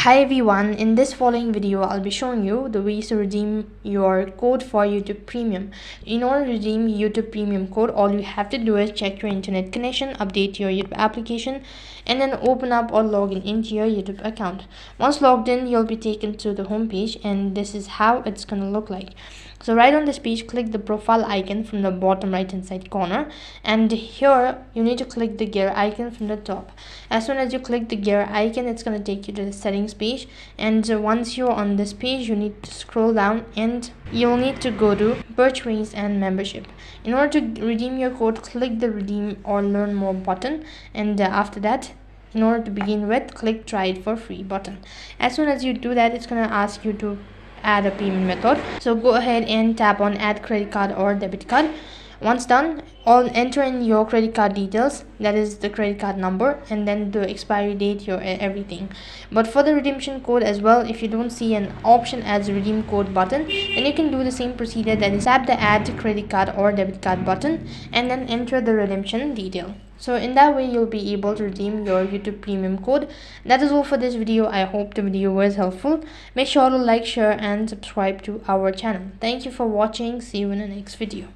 Hi everyone, in this following video I'll be showing you the ways to redeem your code for YouTube Premium. In order to redeem YouTube Premium code, all you have to do is check your internet connection, update your YouTube application, and then open up or log in into your YouTube account. Once logged in, you'll be taken to the home page, and this is how it's gonna look like. So right on this page, click the profile icon from the bottom right hand side corner, and here you need to click the gear icon from the top. As soon as you click the gear icon, it's going to take you to the settings page, and once you're on this page, you need to scroll down and you'll need to go to purchase and membership. In order to redeem your code, click the redeem or learn more button, and after that, in order to begin with, click try it for free button. As soon as you do that, it's going to ask you to add a payment method, so go ahead and tap on add credit card or debit card. Once done, enter in your credit card details, that is the credit card number, and then the expiry date, your everything. But for the redemption code as well, if you don't see an option as a redeem code button, then you can do the same procedure, that is tap the add credit card or debit card button and then enter the redemption detail. So in that way, you'll be able to redeem your YouTube Premium code. That is all for this video. I hope the video was helpful. Make sure to like, share and subscribe to our channel. Thank you for watching. See you in the next video.